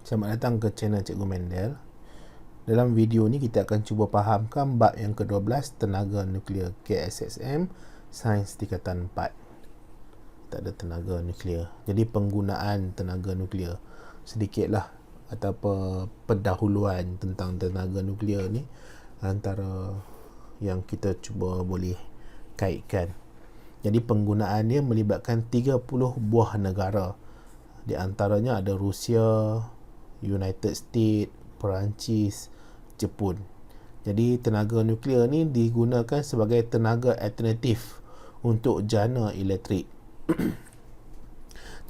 Selamat datang ke channel Cikgu Mendel. Dalam video ni kita akan cuba fahamkan bab yang ke-12 tenaga nuklear KSSM Sains Tingkatan 4. Tak ada tenaga nuklear. Jadi penggunaan tenaga nuklear sedikitlah atau pendahuluan tentang tenaga nuklear ni antara yang kita cuba boleh kaitkan. Jadi penggunaan dia melibatkan 30 buah negara. Di antaranya ada Rusia, United States, Perancis, Jepun. Jadi tenaga nuklear ni digunakan sebagai tenaga alternatif untuk jana elektrik.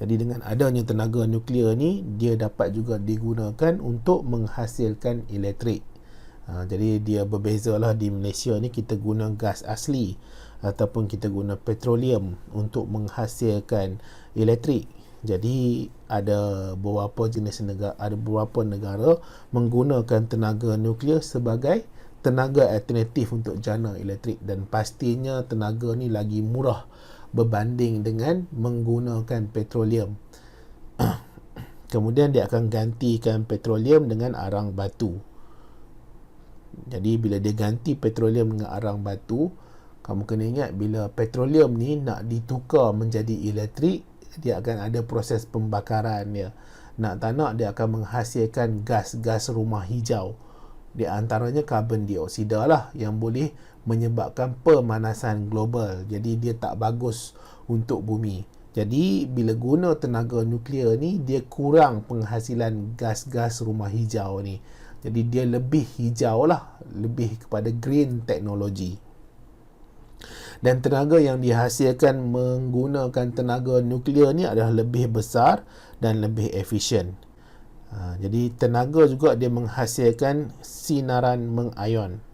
Jadi dengan adanya tenaga nuklear ni, dia dapat juga digunakan untuk menghasilkan elektrik. Jadi dia berbezalah. Di Malaysia ni kita guna gas asli ataupun kita guna petroleum untuk menghasilkan elektrik. Jadi ada beberapa jenis negara, ada beberapa negara menggunakan tenaga nuklear sebagai tenaga alternatif untuk jana elektrik, dan pastinya tenaga ni lagi murah berbanding dengan menggunakan petroleum. Kemudian dia akan gantikan petroleum dengan arang batu. Jadi bila dia ganti petroleum dengan arang batu, kamu kena ingat bila petroleum ni nak ditukar menjadi elektrik, dia akan ada proses pembakaran dia. Nak tak nak dia akan menghasilkan gas-gas rumah hijau. Di antaranya karbon dioksida lah yang boleh menyebabkan pemanasan global. Jadi dia tak bagus untuk bumi. Jadi bila guna tenaga nuklear ni, dia kurang penghasilan gas-gas rumah hijau ni. Jadi dia lebih hijau lah, lebih kepada green technology. Dan tenaga yang dihasilkan menggunakan tenaga nuklear ni adalah lebih besar dan lebih efisien. Jadi tenaga juga dia menghasilkan sinaran mengayon.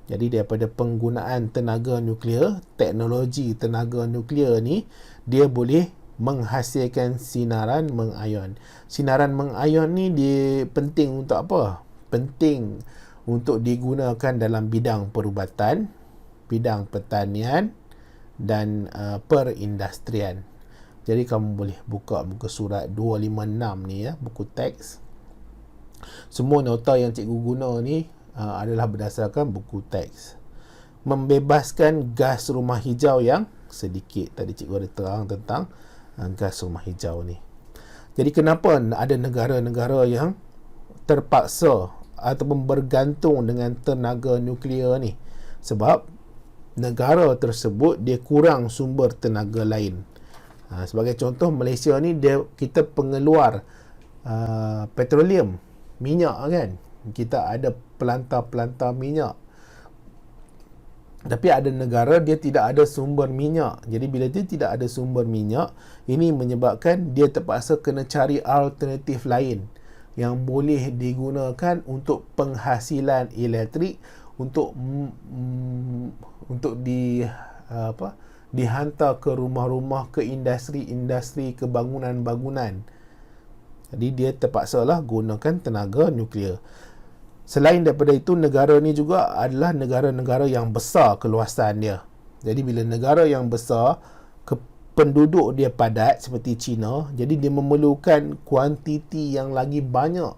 Jadi daripada penggunaan tenaga nuklear, teknologi tenaga nuklear ni, dia boleh menghasilkan sinaran mengayon. Sinaran mengayon ni dia penting untuk apa? Penting untuk digunakan dalam bidang perubatan, bidang pertanian dan perindustrian. Jadi kamu boleh buka muka surat 256 ni ya, buku teks. Semua nota yang cikgu guna ni adalah berdasarkan buku teks. Membebaskan gas rumah hijau yang sedikit. Tadi cikgu ada terang tentang gas rumah hijau ni. Jadi kenapa ada negara-negara yang terpaksa ataupun bergantung dengan tenaga nuklear ni? Sebab negara tersebut dia kurang sumber tenaga lain. Sebagai contoh, Malaysia ni kita pengeluar petroleum, minyak kan. Kita ada pelantar-pelantar minyak. Tapi ada negara dia tidak ada sumber minyak. Jadi bila dia tidak ada sumber minyak, ini menyebabkan dia terpaksa kena cari alternatif lain yang boleh digunakan untuk penghasilan elektrik, untuk dihantar ke rumah-rumah, ke industri-industri, ke bangunan-bangunan. Jadi dia terpaksalah gunakan tenaga nuklear. Selain daripada itu, negara ni juga adalah negara-negara yang besar keluasan dia. Jadi bila negara yang besar, penduduk dia padat seperti China, jadi dia memerlukan kuantiti yang lagi banyak,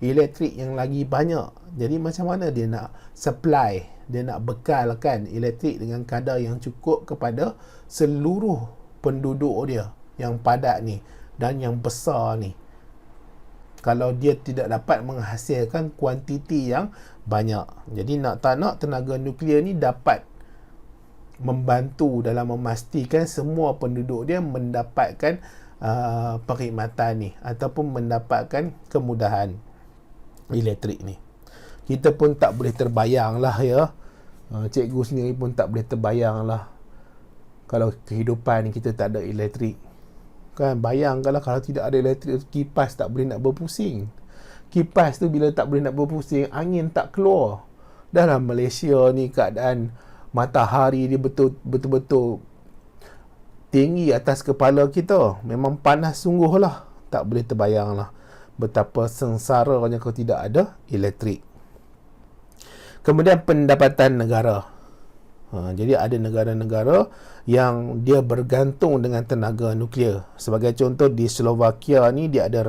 elektrik yang lagi banyak. Jadi macam mana dia nak supply, dia nak bekalkan elektrik dengan kadar yang cukup kepada seluruh penduduk dia yang padat ni dan yang besar ni, kalau dia tidak dapat menghasilkan kuantiti yang banyak. Jadi nak tak nak, tenaga nuklear ni dapat membantu dalam memastikan semua penduduk dia mendapatkan perkhidmatan ni ataupun mendapatkan kemudahan elektrik ni. Kita pun tak boleh terbayang lah ya, cikgu sendiri pun tak boleh terbayang lah kalau kehidupan kita tak ada elektrik kan. Bayangkanlah kalau tidak ada elektrik, kipas tak boleh nak berpusing. Kipas tu bila tak boleh nak berpusing, angin tak keluar. Dalam Malaysia ni keadaan matahari dia betul-betul tinggi atas kepala kita, memang panas sungguh lah. Tak boleh terbayang lah betapa sengsaranya kalau tidak ada elektrik. Kemudian pendapatan negara. Jadi ada negara-negara yang dia bergantung dengan tenaga nuklear. Sebagai contoh, di Slovakia ni dia ada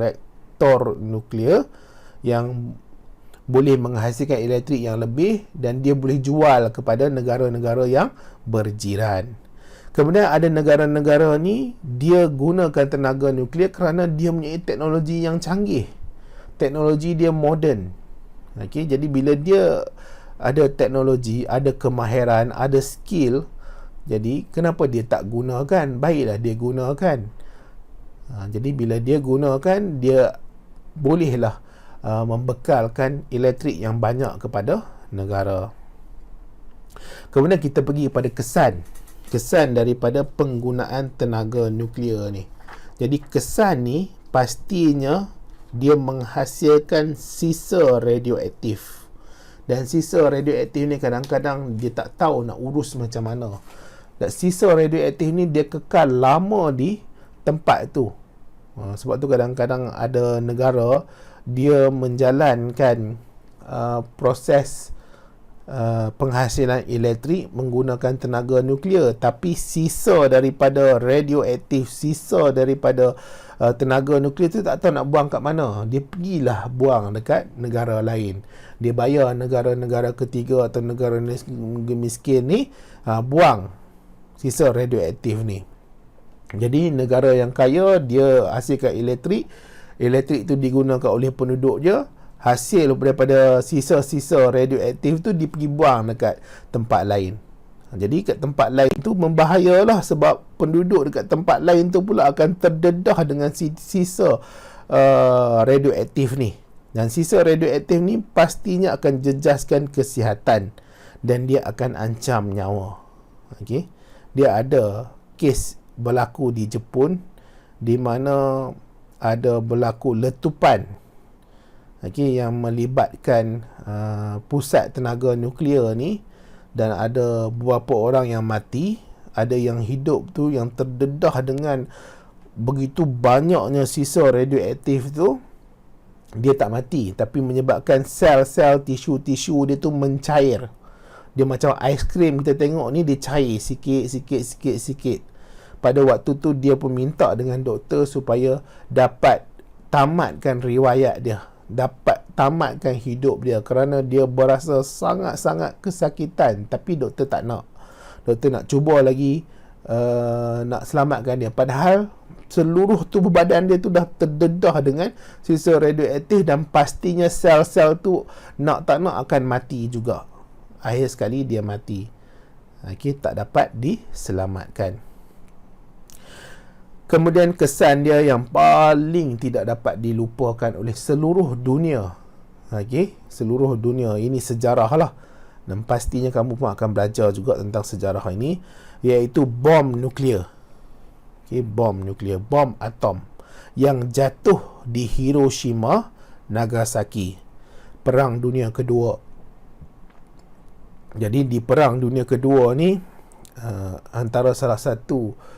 reaktor nuklear yang boleh menghasilkan elektrik yang lebih, dan dia boleh jual kepada negara-negara yang berjiran. Kemudian ada negara-negara ni dia gunakan tenaga nuklear kerana dia mempunyai teknologi yang canggih. Teknologi dia moden. Okey, jadi bila dia ada teknologi, ada kemahiran, ada skill, jadi kenapa dia tak gunakan? Baiklah dia gunakan. Jadi bila dia gunakan, dia bolehlah membekalkan elektrik yang banyak kepada negara. Kemudian kita pergi pada kesan daripada penggunaan tenaga nuklear ni. Jadi kesan ni pastinya dia menghasilkan sisa radioaktif, dan sisa radioaktif ni kadang-kadang dia tak tahu nak urus macam mana. Dan sisa radioaktif ni dia kekal lama di tempat tu. Sebab tu kadang-kadang ada negara dia menjalankan proses penghasilan elektrik menggunakan tenaga nuklear, tapi sisa daripada radioaktif, sisa daripada tenaga nuklear tu tak tahu nak buang kat mana. Dia pergilah buang dekat negara lain. Dia bayar negara-negara ketiga atau negara miskin ni buang sisa radioaktif ni. Jadi negara yang kaya dia hasilkan elektrik itu digunakan oleh penduduk je, hasil daripada sisa-sisa radioaktif tu dia pergi buang dekat tempat lain. Jadi kat tempat lain tu membahayalah, sebab penduduk dekat tempat lain tu pula akan terdedah dengan sisa radioaktif ni, dan sisa radioaktif ni pastinya akan jejaskan kesihatan dan dia akan ancam nyawa. Okey, dia ada kes berlaku di Jepun di mana ada berlaku letupan, yang melibatkan pusat tenaga nuklear ni, dan ada beberapa orang yang mati, ada yang hidup tu yang terdedah dengan begitu banyaknya sisa radioaktif tu. Dia tak mati, tapi menyebabkan sel-sel tisu-tisu dia tu mencair. Dia macam aiskrim kita tengok ni, dia cair sikit. Pada waktu tu dia pun minta dengan doktor supaya dapat tamatkan riwayat dia, dapat tamatkan hidup dia, kerana dia berasa sangat-sangat kesakitan. Tapi doktor tak nak. Doktor nak cuba lagi nak selamatkan dia, padahal seluruh tubuh badan dia tu dah terdedah dengan sisa radioaktif, dan pastinya sel-sel tu nak tak nak akan mati juga. Akhir sekali dia mati. Tak dapat diselamatkan. Kemudian kesan dia yang paling tidak dapat dilupakan oleh seluruh dunia. Seluruh dunia. Ini sejarah lah. Dan pastinya kamu pun akan belajar juga tentang sejarah ini, iaitu bom nuklear. Bom nuklear, bom atom yang jatuh di Hiroshima, Nagasaki. Perang Dunia Kedua. Jadi di Perang Dunia Kedua ni, antara salah satu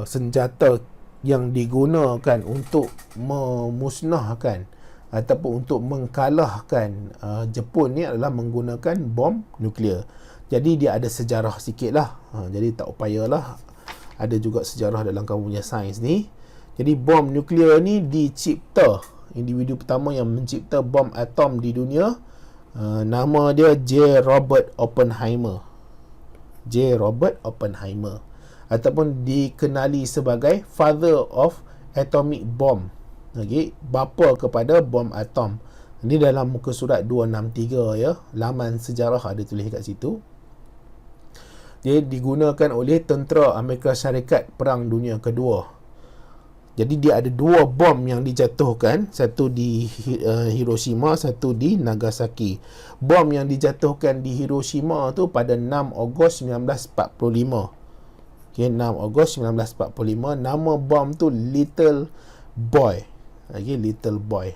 senjata yang digunakan untuk memusnahkan ataupun untuk mengkalahkan Jepun ni adalah menggunakan bom nuklear. Jadi dia ada sejarah sikit lah. Jadi tak upayalah, ada juga sejarah dalam kamu punya sains ni. Jadi bom nuklear ni dicipta, individu pertama yang mencipta bom atom di dunia, nama dia J. Robert Oppenheimer. Ataupun dikenali sebagai father of atomic bomb. Bapa kepada bom atom. Ini dalam muka surat 263 ya, laman sejarah ada tulis kat situ. Dia digunakan oleh tentera Amerika Syarikat Perang Dunia Kedua. Jadi dia ada dua bom yang dijatuhkan, satu di Hiroshima, satu di Nagasaki. Bom yang dijatuhkan di Hiroshima tu pada 6 Ogos 1945. 6 Ogos 1945. Nama bom tu Little Boy. Little Boy.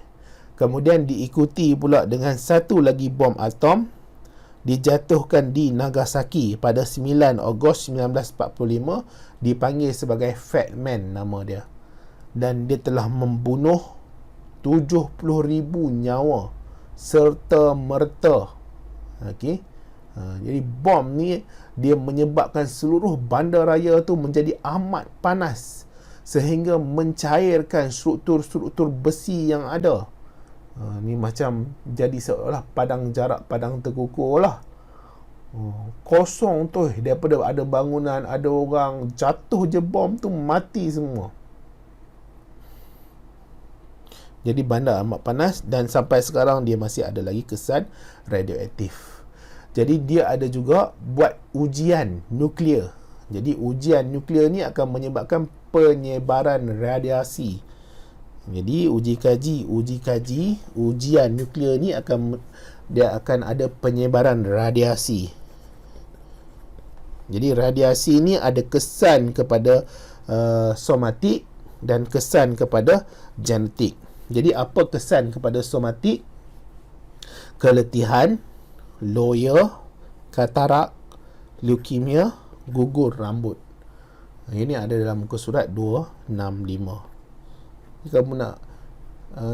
Kemudian diikuti pula dengan satu lagi bom atom dijatuhkan di Nagasaki pada 9 Ogos 1945. Dipanggil sebagai Fat Man nama dia. Dan dia telah membunuh 70,000 nyawa serta merta. Jadi bom ni dia menyebabkan seluruh bandaraya tu menjadi amat panas, sehingga mencairkan struktur-struktur besi yang ada. Ni macam jadi seolah padang jarak, padang terkukur lah. Kosong tu, daripada ada bangunan, ada orang, jatuh je bom tu, mati semua. Jadi bandar amat panas, dan sampai sekarang dia masih ada lagi kesan radioaktif. Jadi dia ada juga buat ujian nuklear. Jadi ujian nuklear ni akan menyebabkan penyebaran radiasi. Jadi ujian nuklear ni dia akan ada penyebaran radiasi. Jadi radiasi ni ada kesan kepada somatik dan kesan kepada genetik. Jadi apa kesan kepada somatik? Keletihan, loya, katarak, leukemia, gugur rambut. Ini ada dalam muka surat 265. Kamu nak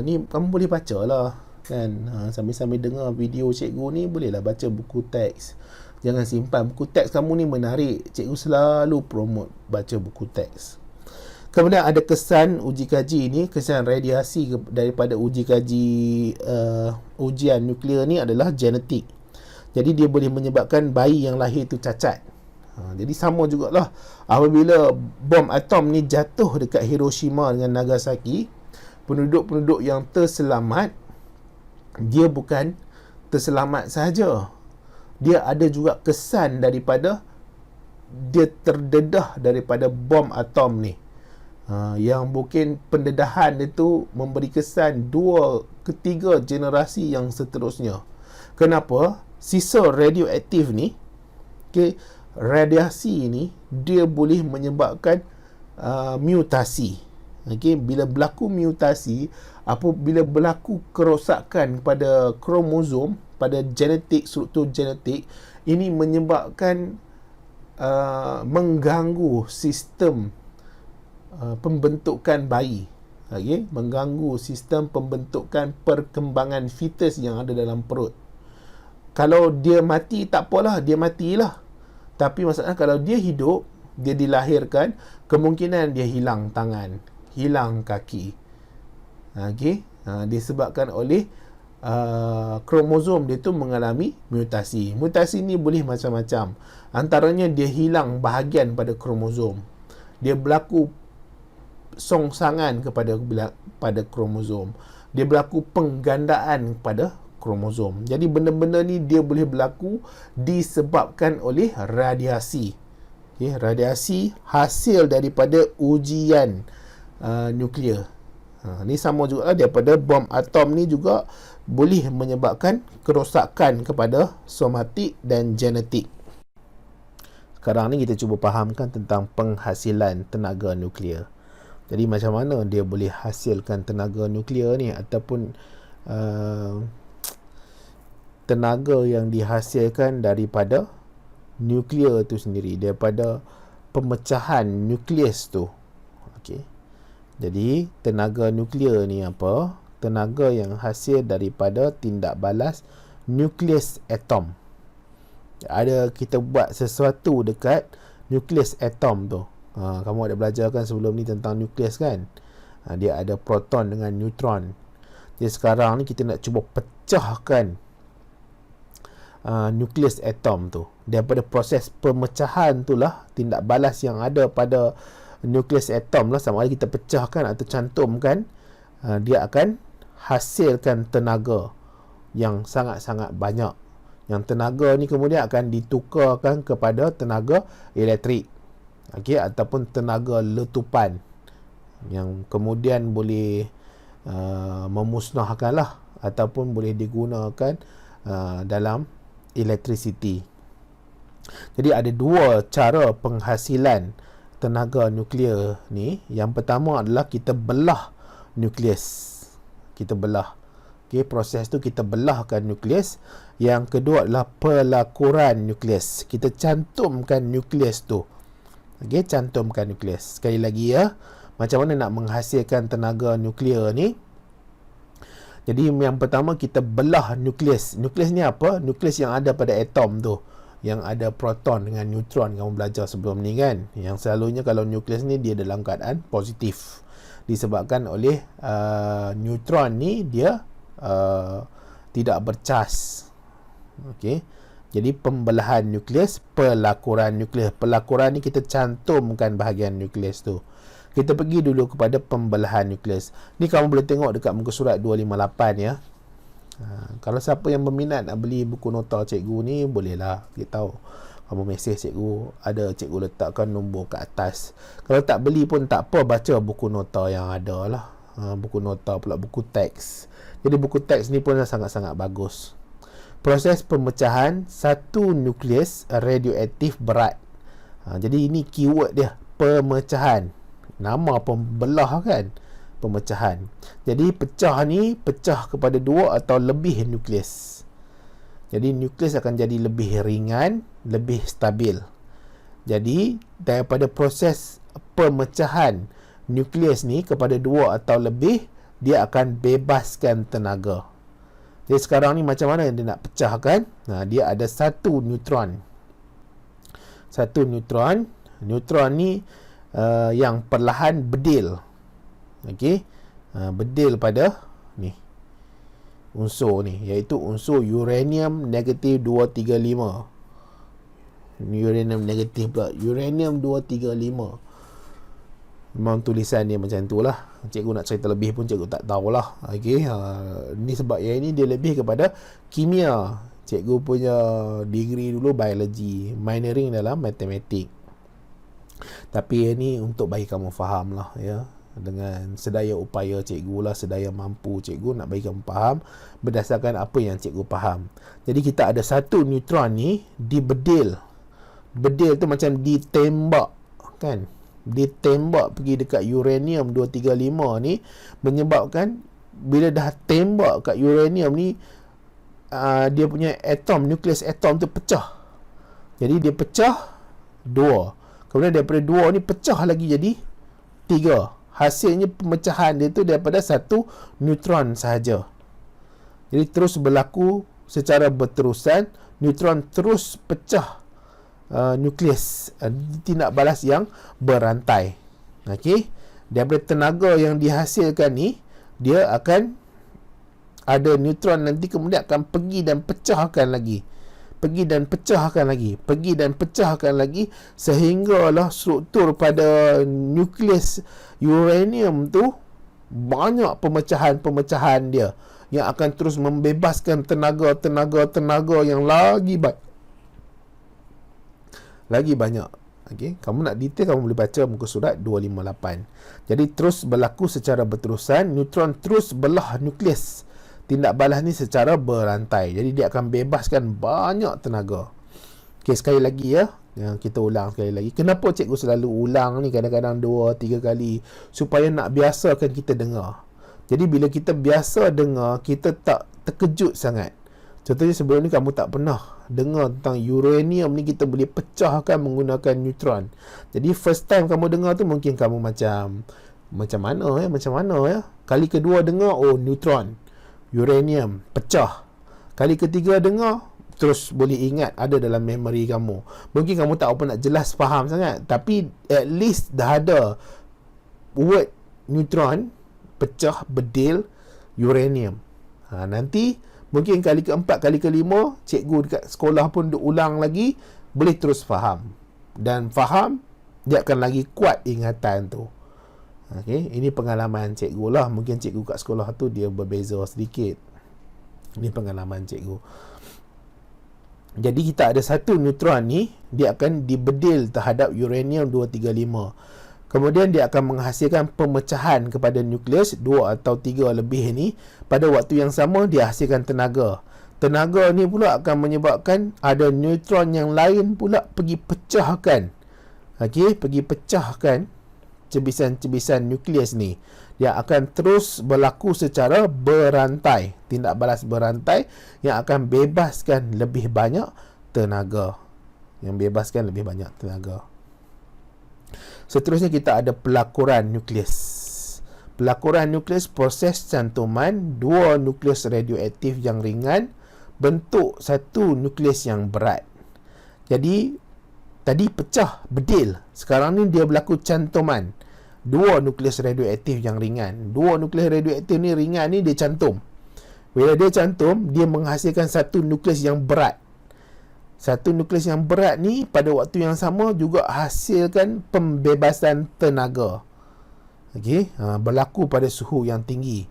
ni kamu boleh baca lah kan, sambil-sambil dengar video cikgu ni, bolehlah baca buku teks. Jangan simpan buku teks kamu ni, menarik. Cikgu selalu promote baca buku teks. Kemudian ada kesan uji kaji ni, kesan radiasi daripada uji kaji ujian nuklear ni adalah genetik. Jadi dia boleh menyebabkan bayi yang lahir tu cacat. Jadi sama jugalah apabila bom atom ni jatuh dekat Hiroshima dengan Nagasaki, penduduk-penduduk yang terselamat, dia bukan terselamat sahaja, dia ada juga kesan daripada dia terdedah daripada bom atom ni. Yang mungkin pendedahan itu memberi kesan 2 ke 3 generasi yang seterusnya. Kenapa? Sisa radioaktif ni, radiasi ni, dia boleh menyebabkan mutasi. Bila berlaku mutasi, apabila berlaku kerosakan pada kromosom, pada genetik, struktur genetik, ini menyebabkan mengganggu sistem pembentukan bayi. Mengganggu sistem pembentukan perkembangan fetus yang ada dalam perut. Kalau dia mati, tak apalah, dia matilah. Tapi masalahnya kalau dia hidup, dia dilahirkan, kemungkinan dia hilang tangan, hilang kaki. Disebabkan oleh kromosom dia tu mengalami mutasi. Mutasi ni boleh macam-macam. Antaranya dia hilang bahagian pada kromosom. Dia berlaku songsangan pada kromosom. Dia berlaku penggandaan pada kromosom. Jadi benda-benda ni dia boleh berlaku disebabkan oleh radiasi. Radiasi hasil daripada ujian nuklear. Ni sama juga daripada bom atom ni juga boleh menyebabkan kerosakan kepada somatik dan genetik. Sekarang ni kita cuba fahamkan tentang penghasilan tenaga nuklear. Jadi macam mana dia boleh hasilkan tenaga nuklear ni, ataupun tenaga yang dihasilkan daripada nuklear tu sendiri, daripada pemecahan nukleus tu. Jadi tenaga nuklear ni apa? Tenaga yang hasil daripada tindak balas nukleus atom. Kita buat sesuatu dekat nukleus atom tu. Kamu ada belajar kan sebelum ni tentang nukleus kan? Dia ada proton dengan neutron. Jadi sekarang ni kita nak cuba pecahkan nukleus atom tu. Daripada proses pemecahan tu lah, tindak balas yang ada pada nukleus atom lah, sama ada kita pecahkan atau cantumkan, dia akan hasilkan tenaga yang sangat-sangat banyak. Yang tenaga ni kemudian akan ditukarkan kepada tenaga elektrik, ataupun tenaga letupan, yang kemudian boleh memusnahkan lah, ataupun boleh digunakan dalam electricity. Jadi ada 2 cara penghasilan tenaga nuklear ni. Yang pertama adalah kita belah nukleus. Kita belah. Proses tu kita belahkan nukleus. Yang kedua adalah pelakuran nukleus. Kita cantumkan nukleus tu. Cantumkan nukleus. Sekali lagi macam mana nak menghasilkan tenaga nuklear ni? Jadi yang pertama kita belah nukleus. Nukleus ni apa? Nukleus yang ada pada atom tu. yang ada proton dengan neutron. Kamu belajar sebelum ni kan, yang selalunya kalau nukleus ni dia dalam keadaan positif, disebabkan oleh neutron ni dia tidak bercas. Okey, jadi pembelahan nukleus, pelakuran nukleus. Pelakuran ni kita cantumkan bahagian nukleus tu. Kita pergi dulu kepada pembelahan nukleus. Ni kamu boleh tengok dekat muka surat 258 ya. Kalau siapa yang berminat nak beli buku nota cikgu ni, bolehlah beritahu. Kamu mesej cikgu, ada cikgu letakkan nombor kat atas. Kalau tak beli pun tak apa, baca buku nota yang ada lah. Buku nota pula, buku teks. Jadi buku teks ni pun sangat-sangat bagus. Proses pemecahan satu nukleus radioaktif berat. Jadi ini keyword dia, pemecahan. Nama pembelah kan, pemecahan. Jadi pecah ni pecah kepada 2 atau lebih nukleus. Jadi nukleus akan jadi lebih ringan, lebih stabil. Jadi daripada proses pemecahan nukleus ni kepada 2 atau lebih, dia akan bebaskan tenaga. Jadi sekarang ni macam mana dia nak pecahkan? Dia ada satu neutron. Satu neutron. Neutron ni yang perlahan bedil. Okey, bedil pada ni unsur ni, iaitu unsur uranium negatif 235. Uranium negatif pula, uranium 235. Memang tulisan dia macam tu lah. Cikgu nak cerita lebih pun cikgu tak tahulah. Okey, ni sebab yang ini dia lebih kepada kimia. Cikgu punya degree dulu biology, minoring dalam matematik. Tapi ini untuk bagi kamu faham lah ya, dengan sedaya upaya cikgu lah, sedaya mampu cikgu nak bagi kamu faham berdasarkan apa yang cikgu faham. Jadi kita ada satu neutron ni dibedil. Bedil tu macam ditembak kan, ditembak pergi dekat uranium 235 ni, menyebabkan bila dah tembak kat uranium ni, dia punya atom, nukleus atom tu pecah. Jadi dia pecah 2. Kemudian daripada 2 ni pecah lagi jadi 3. Hasilnya pemecahan dia tu daripada satu neutron sahaja. Jadi terus berlaku secara berterusan. Neutron terus pecah nukleus, tindak balas yang berantai. Okey, daripada tenaga yang dihasilkan ni, dia akan ada neutron nanti kemudian akan pergi dan pecahkan lagi, pergi dan pecahkan lagi, pergi dan pecahkan lagi, sehinggalah struktur pada nukleus uranium tu banyak pemecahan-pemecahan dia yang akan terus membebaskan tenaga yang lagi banyak. Okey, kamu nak detail kamu boleh baca muka surat 258. Jadi terus berlaku secara berterusan, neutron terus belah nukleus. Tindak balas ni secara berantai. Jadi dia akan bebaskan banyak tenaga. Okey, sekali lagi ya, yang kita ulang sekali lagi. Kenapa cikgu selalu ulang ni kadang-kadang 2-3 kali? Supaya nak biasakan kita dengar. Jadi bila kita biasa dengar, kita tak terkejut sangat. Contohnya sebelum ni kamu tak pernah dengar tentang uranium ni kita boleh pecahkan menggunakan neutron. Jadi first time kamu dengar tu mungkin kamu macam mana ya. Kali kedua dengar, oh neutron, uranium, pecah. Kali ketiga dengar, terus boleh ingat, ada dalam memori kamu. Mungkin kamu tak apa nak jelas faham sangat, tapi at least dah ada word neutron, pecah, bedil, uranium. Nanti mungkin kali keempat, kali kelima, cikgu dekat sekolah pun ulang lagi, boleh terus faham. Dan faham, dia akan lagi kuat ingatan tu. Okay, ini pengalaman cikgu lah. Mungkin cikgu kat sekolah tu dia berbeza sedikit. Ini pengalaman cikgu. Jadi kita ada satu neutron ni, dia akan dibedil terhadap uranium 235. Kemudian dia akan menghasilkan pemecahan kepada nukleus 2 atau 3 lebih ni. Pada waktu yang sama dia hasilkan tenaga. Tenaga ni pula akan menyebabkan ada neutron yang lain pula pergi pecahkan. Okey, pergi pecahkan cebisan-cebisan nukleus ni. Dia akan terus berlaku secara berantai, tindak balas berantai yang akan bebaskan lebih banyak tenaga. Seterusnya kita ada pelakuran nukleus. Pelakuran nukleus proses cantuman 2 nukleus radioaktif yang ringan bentuk satu nukleus yang berat. Jadi tadi pecah, bedil. Sekarang ni dia berlaku cantuman. Dua nukleus radioaktif yang ringan. Dua nukleus radioaktif ni ringan ni dia cantum. Bila dia cantum, dia menghasilkan satu nukleus yang berat. Satu nukleus yang berat ni pada waktu yang sama juga hasilkan pembebasan tenaga. Okey, berlaku pada suhu yang tinggi.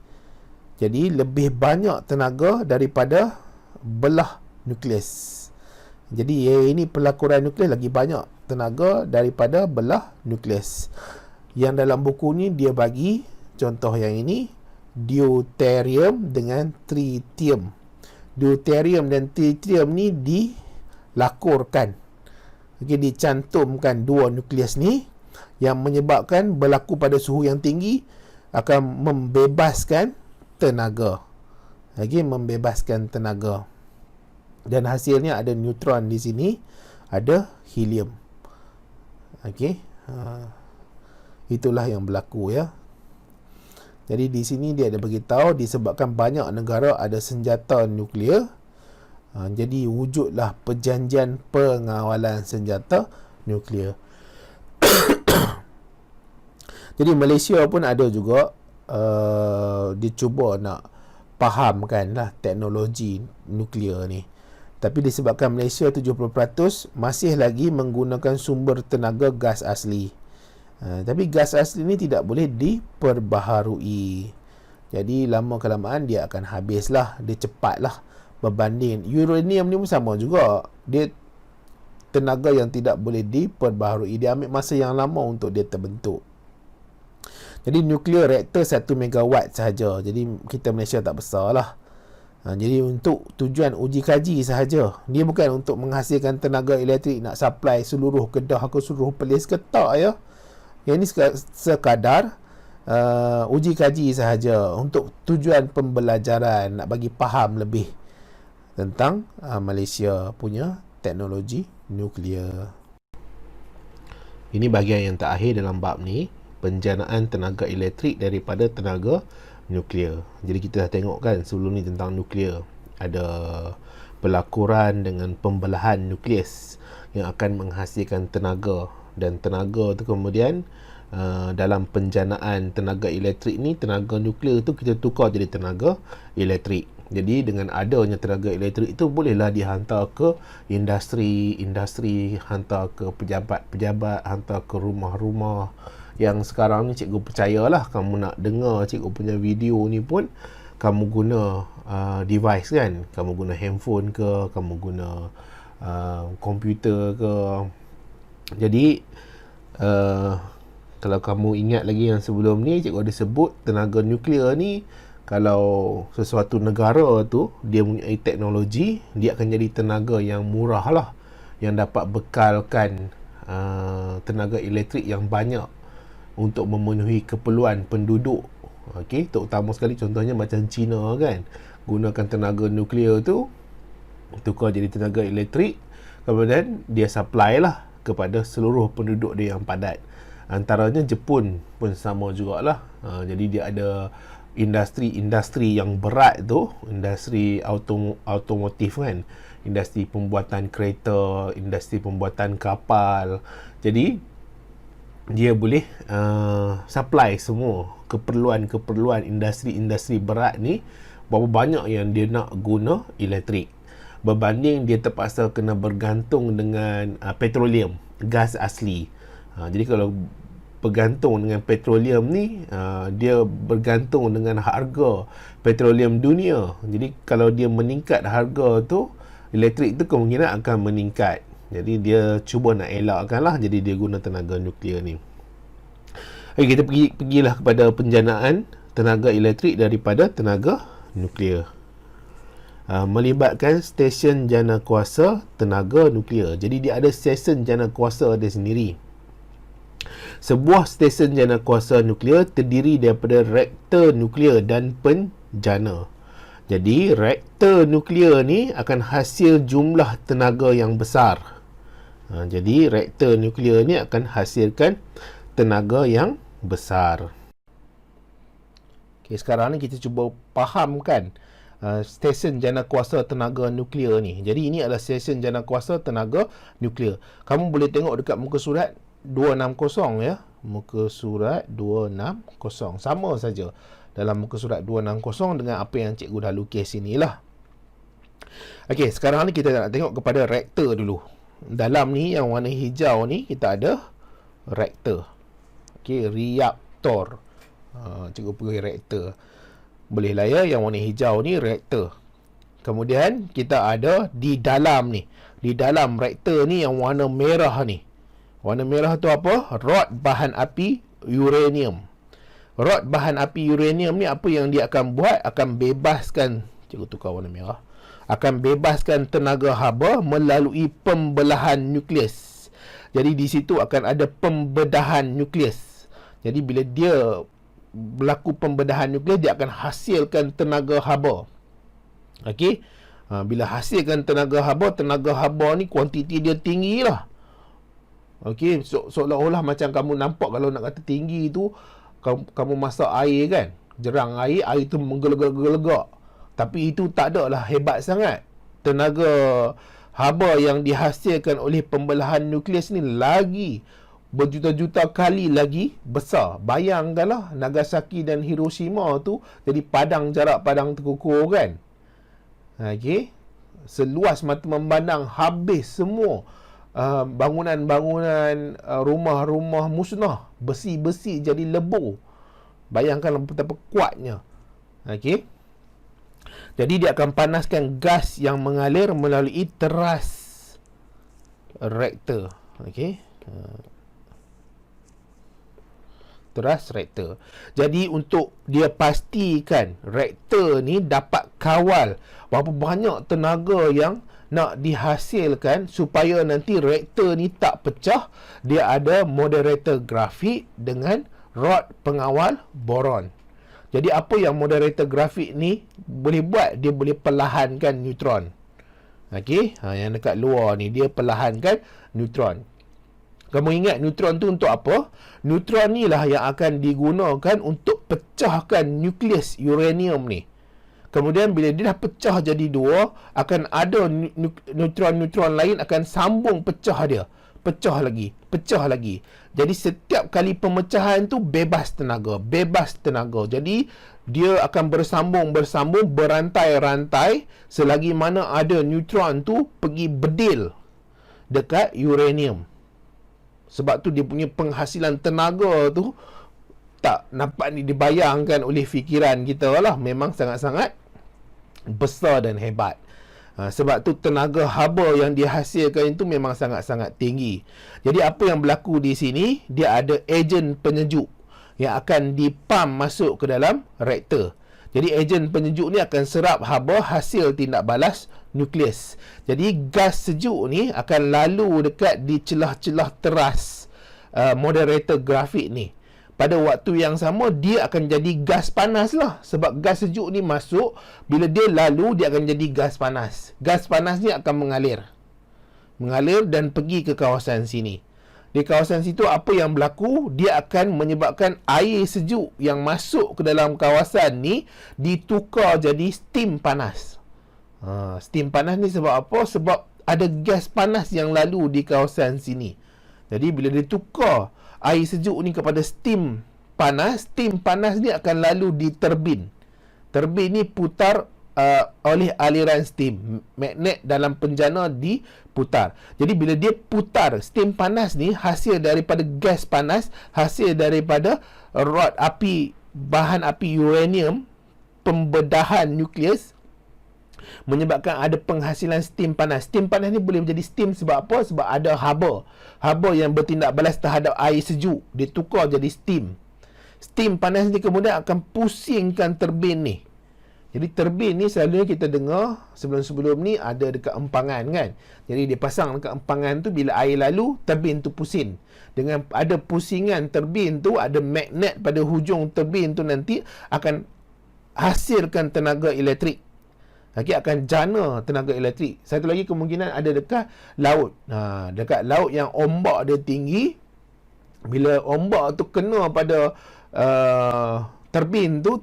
Jadi lebih banyak tenaga daripada belah nukleus. Jadi ini pelakuran nukleus lagi banyak tenaga daripada belah nukleus. Yang dalam buku ni dia bagi contoh yang ini, deuterium dengan tritium. Deuterium dan tritium ni dilakurkan. Okey, dicantumkan dua nukleus ni yang menyebabkan berlaku pada suhu yang tinggi akan membebaskan tenaga. Okey, membebaskan tenaga. Dan hasilnya ada neutron di sini, ada helium. Okey, itulah yang berlaku ya. Jadi di sini dia ada beritahu disebabkan banyak negara ada senjata nuklear, jadi wujudlah perjanjian pengawalan senjata nuklear. Jadi Malaysia pun ada juga dicuba nak fahamkanlah teknologi nuklear ni. Tapi disebabkan Malaysia 70% masih lagi menggunakan sumber tenaga gas asli. Tapi gas asli ni tidak boleh diperbaharui. Jadi lama kelamaan dia akan habislah, dia cepatlah berbanding. Uranium ni pun sama juga. Dia tenaga yang tidak boleh diperbaharui. Dia ambil masa yang lama untuk dia terbentuk. Jadi nuklear reaktor 1 megawatt sahaja. Jadi kita Malaysia tak besar lah. Jadi untuk tujuan uji kaji sahaja. Dia bukan untuk menghasilkan tenaga elektrik nak supply seluruh Kedah ke seluruh Perlis ke tak ya. Yang ini sekadar uji kaji sahaja untuk tujuan pembelajaran, nak bagi faham lebih tentang Malaysia punya teknologi nuklear. Ini bahagian yang terakhir dalam bab ni, penjanaan tenaga elektrik daripada tenaga nuklear. Jadi kita dah tengok kan sebelum ni tentang nuklear. Ada pelakuran dengan pembelahan nukleus yang akan menghasilkan tenaga. Dan tenaga tu kemudian dalam penjanaan tenaga elektrik ni, tenaga nuklear tu kita tukar jadi tenaga elektrik. Jadi dengan adanya tenaga elektrik itu bolehlah dihantar ke industri, hantar ke pejabat-pejabat, hantar ke rumah-rumah. Yang sekarang ni cikgu percayalah kamu nak dengar cikgu punya video ni pun kamu guna device kan, kamu guna handphone ke, kamu guna komputer ke. Jadi kalau kamu ingat lagi yang sebelum ni cikgu ada sebut tenaga nuklear ni, kalau sesuatu negara tu dia mempunyai teknologi, dia akan jadi tenaga yang murah lah, yang dapat bekalkan tenaga elektrik yang banyak untuk memenuhi keperluan penduduk. Okey, terutama sekali contohnya macam China kan, gunakan tenaga nuklear tu tukar jadi tenaga elektrik, kemudian dia supply lah kepada seluruh penduduk dia yang padat. Antaranya Jepun pun sama jugalah. Jadi dia ada industri yang berat tu, industri automotif kan, industri pembuatan kereta, industri pembuatan kapal. Jadi dia boleh supply semua keperluan industri berat ni, berapa banyak yang dia nak guna elektrik, berbanding dia terpaksa kena bergantung dengan petroleum, gas asli. Jadi kalau bergantung dengan petroleum ni, dia bergantung dengan harga petroleum dunia. Jadi kalau dia meningkat harga tu, elektrik tu kemungkinan akan meningkat. Jadi dia cuba nak elakkan lah, jadi dia guna tenaga nuklear ni. Okay, kita pergilah kepada penjanaan tenaga elektrik daripada tenaga nuklear. Melibatkan stesen jana kuasa tenaga nuklear. Jadi dia ada stesen jana kuasa dia sendiri. Sebuah stesen jana kuasa nuklear terdiri daripada reaktor nuklear dan penjana. Jadi reaktor nuklear ni akan hasil jumlah tenaga yang besar. Jadi reaktor nuklear ni akan hasilkan tenaga yang besar. Okay, sekarang ni kita cuba fahamkan stesen janakuasa tenaga nuklear ni. Jadi ini adalah stesen janakuasa tenaga nuklear. Kamu boleh tengok dekat muka surat 260 ya. Muka surat 260. Sama saja dalam muka surat 260 dengan apa yang cikgu dah lukis sini lah. Okey, sekarang ni kita nak tengok kepada reaktor dulu. Dalam ni yang warna hijau ni kita ada reaktor. Okey, reaktor. Cikgu pergi reaktor. Boleh lah ya, yang warna hijau ni reaktor. Kemudian kita ada di dalam ni. Di dalam reaktor ni yang warna merah ni. Warna merah tu apa? Rod bahan api uranium. Rod bahan api uranium ni apa yang dia akan buat? Akan bebaskan, cikgu tukar warna merah. Akan bebaskan tenaga haba melalui pembelahan nukleus. Jadi di situ akan ada pembedahan nukleus. Jadi bila dia berlaku pembedahan nukleus, dia akan hasilkan tenaga haba. Okey. Bila hasilkan tenaga haba ni kuantiti dia tinggi lah. Okey, seolah-olah macam kamu nampak kalau nak kata tinggi tu, kamu masak air kan, jerang air tu menggelegak-gelegak. Tapi itu tak ada lah hebat sangat. Tenaga haba yang dihasilkan oleh pembelahan nukleus ni lagi berjuta-juta kali lagi besar. Bayangkanlah Nagasaki dan Hiroshima tu jadi padang jarak padang terkukur kan. Okey. Seluas mata memandang habis semua. Bangunan-bangunan, rumah-rumah musnah, besi-besi jadi lebur. Bayangkan betapa kuatnya. Okey. Jadi dia akan panaskan gas yang mengalir melalui teras reaktor. Okey. Teras reaktor. Jadi untuk dia pastikan reaktor ni dapat kawal berapa banyak tenaga yang nak dihasilkan supaya nanti reaktor ni tak pecah, dia ada moderator grafik dengan rod pengawal boron. Jadi apa yang moderator grafik ni boleh buat? Dia boleh perlahankan neutron. Okey, yang dekat luar ni dia perlahankan neutron. Kamu ingat neutron tu untuk apa? Neutron ni lah yang akan digunakan untuk pecahkan nukleus uranium ni. Kemudian bila dia dah pecah jadi dua, akan ada neutron-neutron lain akan sambung pecah dia. Pecah lagi. Jadi setiap kali pemecahan tu bebas tenaga. Jadi dia akan bersambung, berantai-rantai selagi mana ada neutron tu pergi bedil dekat uranium. Sebab tu dia punya penghasilan tenaga tu tak nampak ni dibayangkan oleh fikiran kita lah. Memang sangat-sangat besar dan hebat. Sebab tu tenaga haba yang dihasilkan itu memang sangat-sangat tinggi. Jadi apa yang berlaku di sini, dia ada ejen penyejuk yang akan dipam masuk ke dalam reaktor. Jadi ejen penyejuk ni akan serap haba hasil tindak balas nukleus. Jadi gas sejuk ni akan lalu dekat di celah-celah teras moderator grafik ni. Pada waktu yang sama dia akan jadi gas panas lah. Sebab gas sejuk ni masuk, bila dia lalu dia akan jadi gas panas. Gas panas ni akan mengalir dan pergi ke kawasan sini. Di kawasan situ apa yang berlaku? Dia akan menyebabkan air sejuk yang masuk ke dalam kawasan ni ditukar jadi steam panas. Steam panas ni sebab apa? Sebab ada gas panas yang lalu di kawasan sini. Jadi bila ditukar air sejuk ni kepada steam panas ni akan lalu di turbin. Turbin ni putar oleh aliran steam. Magnet dalam penjana diputar. Jadi bila dia putar, steam panas ni hasil daripada gas panas, hasil daripada rod api, bahan api uranium, pembedahan nukleus, menyebabkan ada penghasilan steam panas. Steam panas ni boleh menjadi steam sebab apa? Sebab ada haba yang bertindak balas terhadap air sejuk, ditukar jadi steam. Steam panas ni kemudian akan pusingkan turbin ni. Jadi turbin ni selalunya kita dengar sebelum-sebelum ni ada dekat empangan kan. Jadi dia pasang dekat empangan tu, bila air lalu turbin tu pusing. Dengan ada pusingan turbin tu, ada magnet pada hujung turbin tu nanti akan hasilkan tenaga elektrik. Okey, akan jana tenaga elektrik. Satu lagi kemungkinan ada dekat laut. Dekat laut yang ombak dia tinggi, bila ombak tu kena pada turbin tu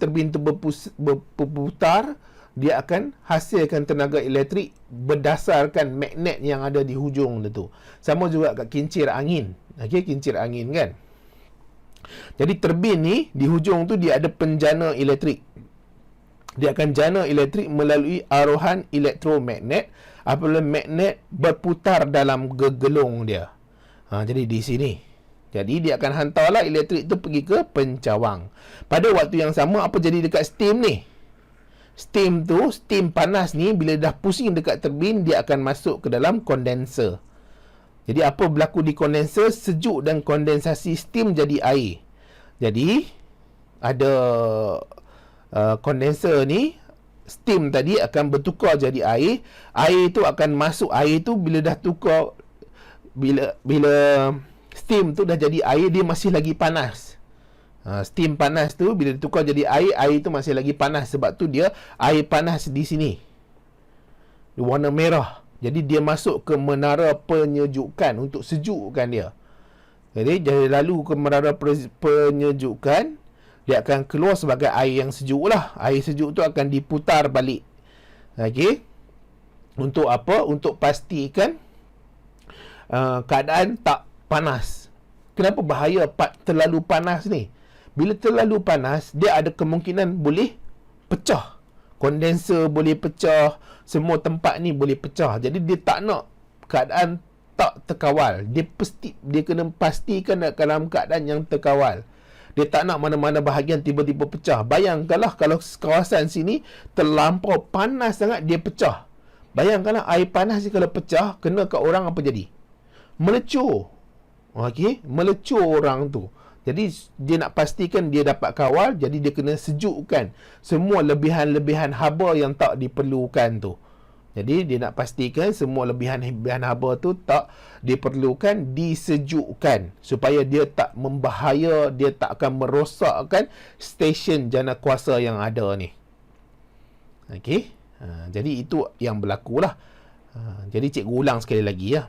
berputar dia akan hasilkan tenaga elektrik berdasarkan magnet yang ada di hujung dia tu. Sama juga kat kincir angin. Okey, kincir angin kan. Jadi turbin ni di hujung tu dia ada penjana elektrik. Dia akan jana elektrik melalui aruhan elektromagnet apabila magnet berputar dalam gelung dia. Jadi di sini. Jadi dia akan hantarlah elektrik tu pergi ke pencawang. Pada waktu yang sama, apa jadi dekat steam ni? Steam tu, steam panas ni, bila dah pusing dekat turbin, dia akan masuk ke dalam kondenser. Jadi apa berlaku di kondenser? Sejuk dan kondensasi steam jadi air. Jadi ada kondenser ni, steam tadi akan bertukar jadi air. Air tu akan masuk, air tu bila dah tukar, bila steam tu dah jadi air, dia masih lagi panas. Steam panas tu bila ditukar jadi air, air tu masih lagi panas. Sebab tu dia air panas di sini, warna merah. Jadi dia masuk ke menara penyejukan untuk sejukkan dia. Jadi lalu ke menara penyejukan, dia akan keluar sebagai air yang sejuk lah. Air sejuk tu akan diputar balik. Okey. Untuk apa? Untuk pastikan keadaan tak panas. Kenapa bahaya terlalu panas ni? Bila terlalu panas, dia ada kemungkinan boleh pecah. Kondenser boleh pecah, semua tempat ni boleh pecah. Jadi dia tak nak keadaan tak terkawal. Dia kena pastikan dalam keadaan yang terkawal. Dia tak nak mana-mana bahagian tiba-tiba pecah. Bayangkanlah kalau kawasan sini terlampau panas sangat, dia pecah. Bayangkanlah air panas ni kalau pecah, kena kat orang, apa jadi? Melecur. Okey, melecur orang tu. Jadi dia nak pastikan dia dapat kawal, jadi dia kena sejukkan semua lebihan-lebihan haba yang tak diperlukan tu. Jadi dia nak pastikan semua lebihan-lebihan haba tu tak diperlukan, disejukkan supaya dia tak membahaya, dia tak akan merosakkan stesen jana kuasa yang ada ni. Okey. Jadi itu yang berlaku lah. Jadi cikgu ulang sekali lagi ya.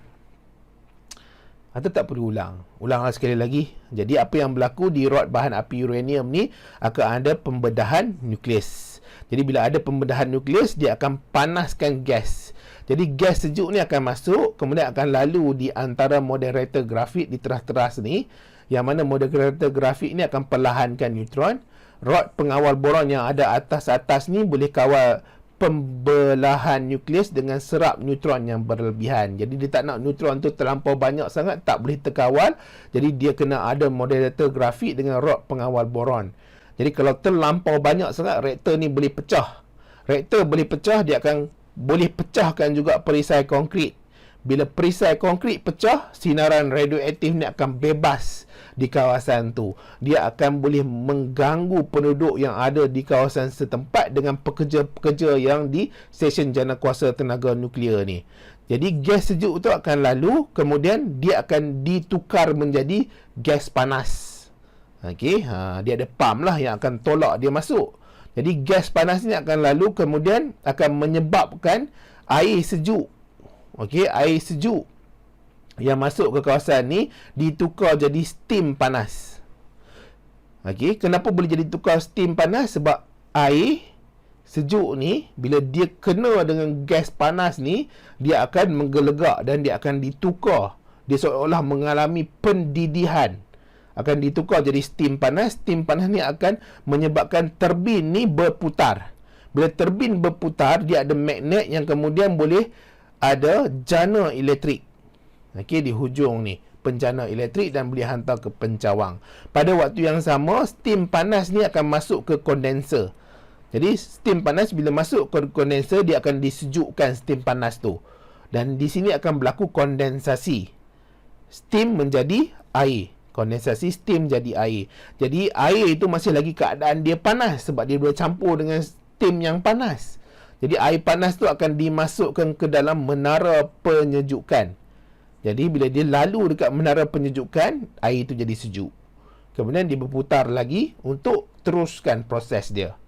Atau tak perlu ulang? Ulanglah sekali lagi. Jadi apa yang berlaku di rod bahan api uranium ni, akan ada pembedahan nukleus. Jadi bila ada pembedahan nukleus, dia akan panaskan gas. Jadi gas sejuk ni akan masuk, kemudian akan lalu di antara moderator grafit di teras-teras ni, yang mana moderator grafit ni akan perlahankan neutron. Rod pengawal boron yang ada atas-atas ni boleh kawal pembelahan nukleus dengan serap neutron yang berlebihan. Jadi dia tak nak neutron tu terlampau banyak sangat, tak boleh terkawal. Jadi dia kena ada moderator grafit dengan rod pengawal boron. Jadi kalau terlampau banyak sangat, reaktor ni boleh pecah. Reaktor boleh pecah, dia akan boleh pecahkan juga perisai konkrit. Bila perisai konkrit pecah, sinaran radioaktif ni akan bebas di kawasan tu. Dia akan boleh mengganggu penduduk yang ada di kawasan setempat dengan pekerja-pekerja yang di stesen jana kuasa tenaga nuklear ni. Jadi gas sejuk tu akan lalu, kemudian dia akan ditukar menjadi gas panas. Okey, dia ada pump lah yang akan tolak dia masuk. Jadi gas panas ni akan lalu, kemudian akan menyebabkan air sejuk. Okey, air sejuk yang masuk ke kawasan ni ditukar jadi steam panas. Okey, kenapa boleh jadi tukar steam panas? Sebab air sejuk ni bila dia kena dengan gas panas ni, dia akan menggelegak dan dia akan ditukar. Dia seolah-olah mengalami pendidihan. Akan ditukar jadi steam panas. Steam panas ni akan menyebabkan turbin ni berputar. Bila turbin berputar, dia ada magnet yang kemudian boleh ada jana elektrik. Okey, di hujung ni penjana elektrik dan boleh hantar ke pencawang. Pada waktu yang sama, steam panas ni akan masuk ke kondenser. Jadi steam panas bila masuk ke kondenser, dia akan disejukkan steam panas tu. Dan di sini akan berlaku kondensasi. Steam menjadi air. Kondensasi steam jadi air. Jadi air itu masih lagi keadaan dia panas sebab dia boleh campur dengan steam yang panas. Jadi air panas tu akan dimasukkan ke dalam menara penyejukan. Jadi bila dia lalu dekat menara penyejukan, air itu jadi sejuk. Kemudian dia berputar lagi untuk teruskan proses dia.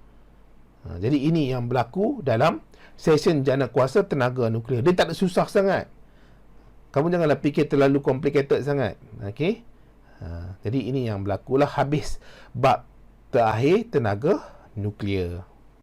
Jadi ini yang berlaku dalam stesen jana kuasa tenaga nuklear. Dia tak ada susah sangat. Kamu janganlah fikir terlalu complicated sangat. Okey. Jadi ini yang berlakulah habis bab terakhir tenaga nuklear.